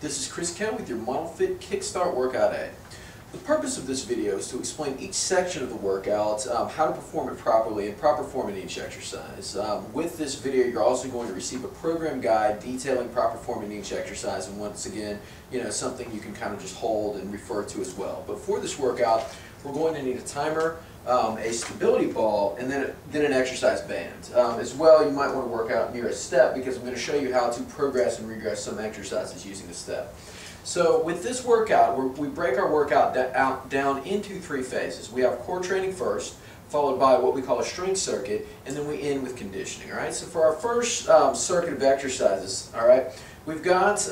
This is Chris Kent with your Modelfit Kickstart Workout A. The purpose of this video is to explain each section of the workout, how to perform it properly, and proper form in each exercise. With this video, you're also going to receive a program guide detailing proper form in each exercise, and once again, something you can kind of just hold and refer to as well. But for this workout, we're going to need a timer, a stability ball, and then an exercise band. As well, you might want to work out near a step because I'm going to show you how to progress and regress some exercises using a step. So with this workout, we break our workout down into three phases. We have core training first, followed by what we call a strength circuit, and then we end with conditioning. All right. So for our first circuit of exercises, all right, we've got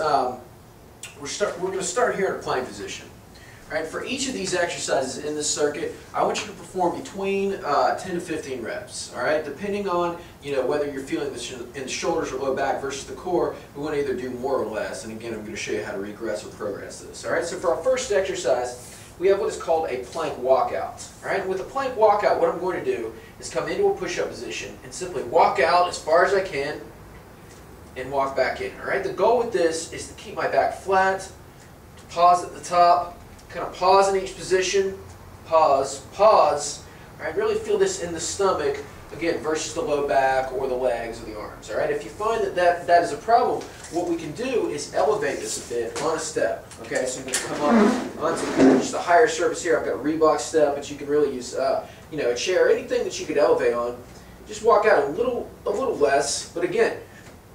we're going to start here in a plank position. All right. For each of these exercises in this circuit, I want you to perform between 10 to 15 reps. All right. Depending on whether you're feeling this in the shoulders or low back versus the core, we want to either do more or less. And again, I'm going to show you how to regress or progress this. All right. So for our first exercise, we have what is called a plank walkout. All right. With a plank walkout, what I'm going to do is come into a push-up position and simply walk out as far as I can and walk back in. All right. The goal with this is to keep my back flat, pause at the top. Kind of pause in each position, pause, pause. All right, really feel this in the stomach, again, versus the low back or the legs or the arms. All right, if you find that is a problem, what we can do is elevate this a bit on a step. Okay, so I'm going to come up onto just a higher surface here. I've got a Reebok step, but you can really use a chair, anything that you could elevate on. Just walk out a little less, but again,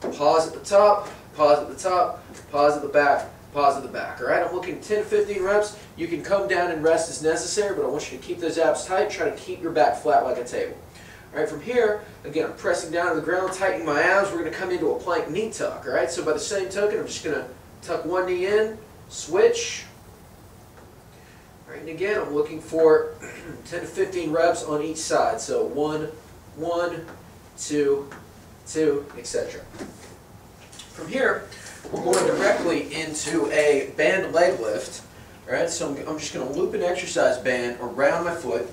pause at the top, pause at the top, pause at the back. Pause at the back. All right, I'm looking 10 to 15 reps. You can come down and rest as necessary, but I want you to keep those abs tight. Try to keep your back flat like a table. All right, from here, again, I'm pressing down to the ground, tightening my abs. We're going to come into a plank knee tuck. All right, so by the same token, I'm just going to tuck one knee in, switch. All right, and again, I'm looking for 10 to 15 reps on each side. So 1, 2, 2, etc. From here, we're going directly into a band leg lift. All right, so I'm just going to loop an exercise band around my foot.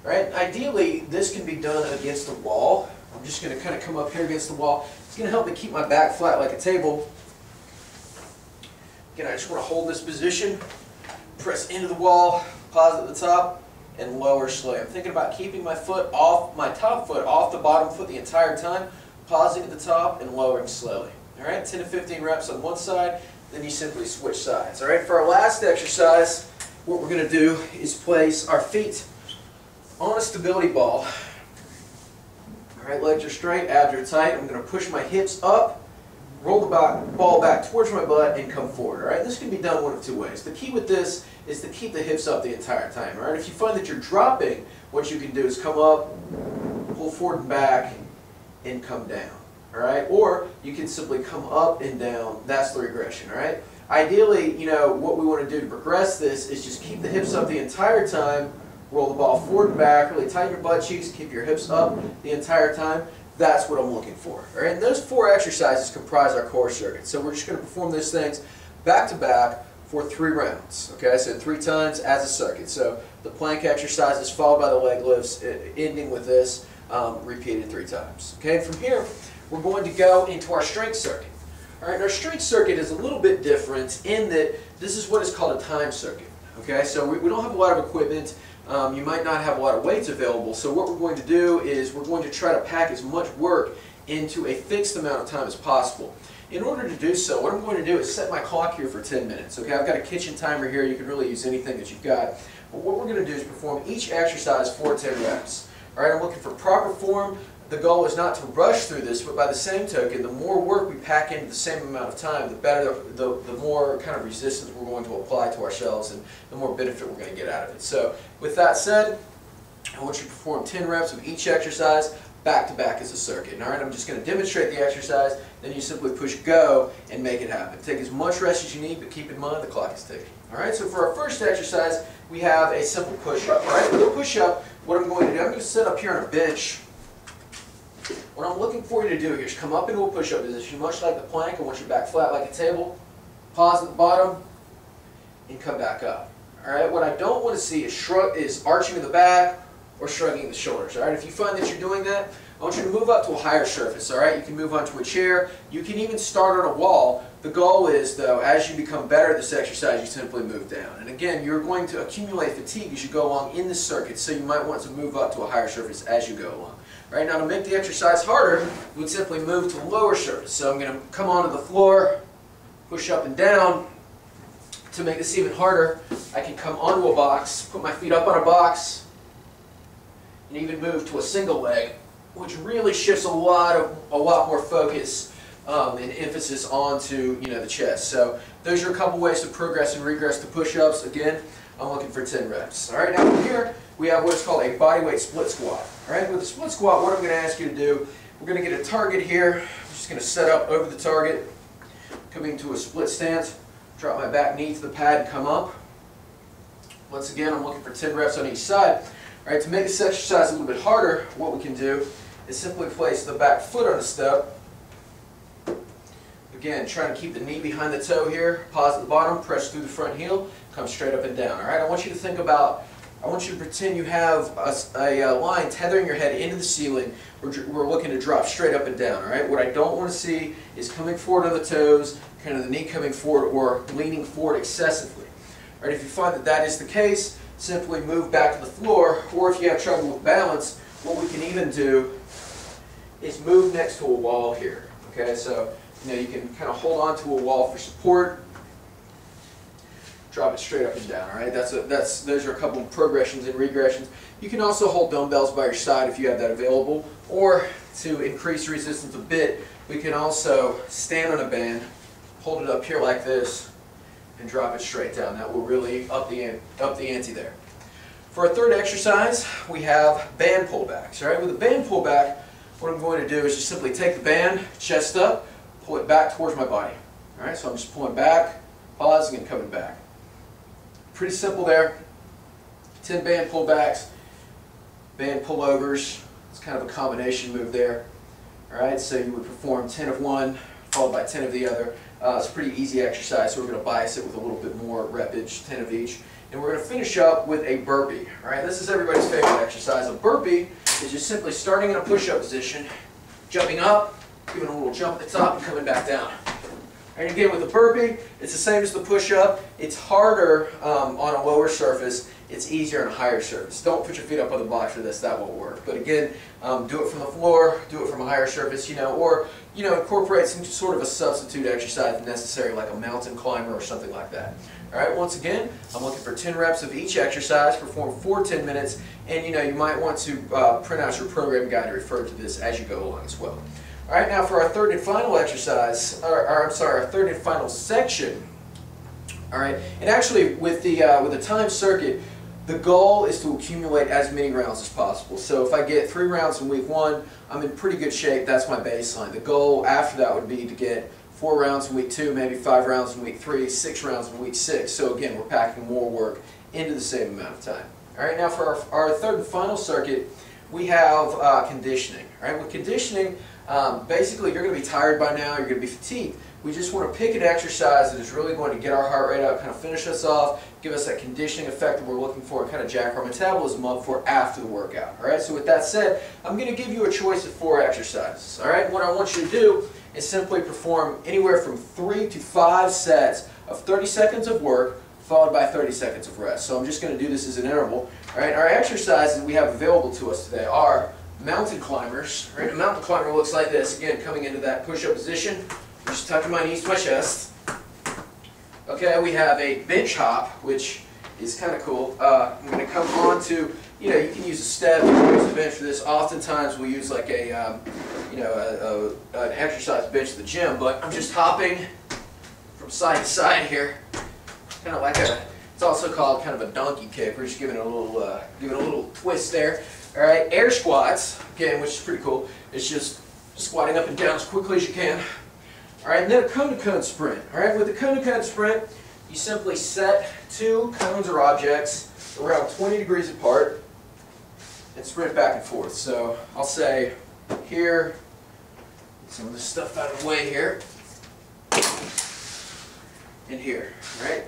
All right, ideally this can be done against the wall. I'm just going to kind of come up here against the wall. It's going to help me keep my back flat like a table. Again, I just want to hold this position, press into the wall, pause at the top, and lower slowly. I'm thinking about keeping my foot off, my top foot off the bottom foot the entire time, pausing at the top and lowering slowly. All right, 10 to 15 reps on one side, then you simply switch sides. All right, for our last exercise, what we're going to do is place our feet on a stability ball. All right, legs are straight, abs are tight. I'm going to push my hips up, roll the ball back towards my butt, and come forward. All right, this can be done one of two ways. The key with this is to keep the hips up the entire time. All right, if you find that you're dropping, what you can do is come up, pull forward and back, and come down. All right, or you can simply come up and down. That's the regression. All right. Ideally, what we want to do to progress this is just keep the hips up the entire time, roll the ball forward and back, really tighten your butt cheeks, keep your hips up the entire time. That's what I'm looking for. All right, and those 4 exercises comprise our core circuit. So we're just going to perform those things back to back for 3 rounds. Okay, so 3 times as a circuit. So the plank exercises followed by the leg lifts, ending with this, repeated 3 times. Okay, and from here, we're going to go into our strength circuit. All right, and our strength circuit is a little bit different in that this is what is called a time circuit. Okay, so we don't have a lot of equipment. You might not have a lot of weights available. So what we're going to do is we're going to try to pack as much work into a fixed amount of time as possible. In order to do so, what I'm going to do is set my clock here for 10 minutes. Okay, I've got a kitchen timer here. You can really use anything that you've got. But what we're going to do is perform each exercise for 10 reps. All right, I'm looking for proper form. The goal is not to rush through this, but by the same token, the more work we pack into the same amount of time, the better, the more kind of resistance we're going to apply to ourselves and the more benefit we're going to get out of it. So with that said, I want you to perform 10 reps of each exercise back to back as a circuit. All right, I'm just going to demonstrate the exercise, then you simply push go and make it happen. Take as much rest as you need, but keep in mind the clock is ticking. All right, so for our first exercise, we have a simple push-up. All right, with a push-up, what I'm going to do, I'm going to sit up here on a bench. What I'm looking for you to do here is come up into a push-up position, much like the plank. I want your back flat like a table. Pause at the bottom, and come back up. All right. What I don't want to see is arching of the back or shrugging the shoulders. All right. If you find that you're doing that, I want you to move up to a higher surface, all right? You can move onto a chair. You can even start on a wall. The goal is, though, as you become better at this exercise, you simply move down. And again, you're going to accumulate fatigue as you go along in the circuit, so you might want to move up to a higher surface as you go along. All right, now to make the exercise harder, we would simply move to a lower surface. So I'm going to come onto the floor, push up and down. To make this even harder, I can come onto a box, put my feet up on a box, and even move to a single leg, which really shifts a lot more focus and emphasis onto the chest. So those are a couple ways to progress and regress to push-ups. Again, I'm looking for 10 reps. All right, now from here we have what's called a bodyweight split squat. All right, with the split squat, what I'm going to ask you to do, we're going to get a target here. I'm just going to set up over the target, coming to a split stance. Drop my back knee to the pad and come up. Once again, I'm looking for 10 reps on each side. All right, to make this exercise a little bit harder, what we can do is simply place the back foot on a step. Again, trying to keep the knee behind the toe here. Pause at the bottom, press through the front heel, come straight up and down. All right, I want you to think about, I want you to pretend you have a line tethering your head into the ceiling. We're looking to drop straight up and down. All right, what I don't want to see is coming forward on the toes, kind of the knee coming forward or leaning forward excessively. All right, if you find that that is the case, simply move back to the floor, or if you have trouble with balance, what we can even do is move next to a wall here. Okay, so you can kind of hold on to a wall for support, drop it straight up and down. All right, those are a couple of progressions and regressions. You can also hold dumbbells by your side if you have that available, or to increase resistance a bit, we can also stand on a band, hold it up here like this, and drop it straight down. That will really up the ante there. For our third exercise, we have band pullbacks. All right, with a band pullback, what I'm going to do is just simply take the band, chest up, pull it back towards my body. All right, so I'm just pulling back, pausing, and coming back. Pretty simple there. 10 band pullbacks, band pullovers. It's kind of a combination move there. All right, so you would perform 10 of one, followed by 10 of the other. It's a pretty easy exercise, so we're going to bias it with a little bit more repage, 10 of each. And we're going to finish up with a burpee. All right, this is everybody's favorite exercise. A burpee is just simply starting in a push-up position, jumping up, giving a little jump at the top, and coming back down. And again, with the burpee, it's the same as the push-up. It's harder on a lower surface. It's easier on a higher surface. Don't put your feet up on the box for this. That won't work. But again, do it from the floor, do it from a higher surface, or incorporate some sort of a substitute exercise if necessary, like a mountain climber or something like that. All right. Once again, I'm looking for 10 reps of each exercise. Perform for 10 minutes, and you might want to print out your program guide and refer to this as you go along as well. All right. Now for our third and final exercise, our third and final section. All right. And actually, with the time circuit, the goal is to accumulate as many rounds as possible. So if I get 3 rounds in week 1, I'm in pretty good shape. That's my baseline. The goal after that would be to get 4 rounds in week 2, maybe 5 rounds in week 3, 6 rounds in week 6. So again, we're packing more work into the same amount of time. All right, now for our third and final circuit, we have conditioning. All right, with conditioning, basically you're going to be tired by now, you're going to be fatigued. We just want to pick an exercise that is really going to get our heart rate up, kind of finish us off, give us that conditioning effect that we're looking for, and kind of jack our metabolism up for after the workout. All right. So with that said, I'm going to give you a choice of 4 exercises. All right. What I want you to do is simply perform anywhere from 3 to 5 sets of 30 seconds of work, followed by 30 seconds of rest. So I'm just going to do this as an interval. All right. Our exercises we have available to us today are mountain climbers. All right. A mountain climber looks like this. Again, coming into that push-up position. Just tucking my knees to my chest. Okay, we have a bench hop, which is kind of cool. I'm going to come on to, you can use a step, you can use a bench for this. Oftentimes we use like an exercise bench at the gym, but I'm just hopping from side to side here, kind of like it's also called kind of a donkey kick. We're just giving it a little twist there. All right, air squats, again, which is pretty cool. It's just squatting up and down as quickly as you can. All right, and then a cone-to-cone sprint. All right, with the cone-to-cone sprint, you simply set 2 cones or objects around 20 degrees apart and sprint back and forth. So I'll say here, get some of this stuff out of the way here, and here. All right,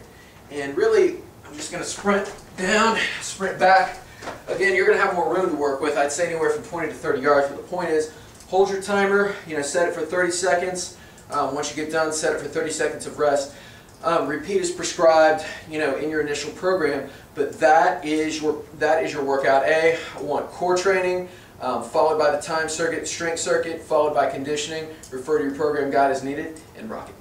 and really, I'm just going to sprint down, sprint back, Again, you're going to have more room to work with. I'd say anywhere from 20 to 30 yards, but the point is, hold your timer, set it for 30 seconds. Once you get done, set it for 30 seconds of rest. Repeat as prescribed, in your initial program, but that is your workout A. I want core training, followed by the time circuit, strength circuit, followed by conditioning. Refer to your program guide as needed, and rock it.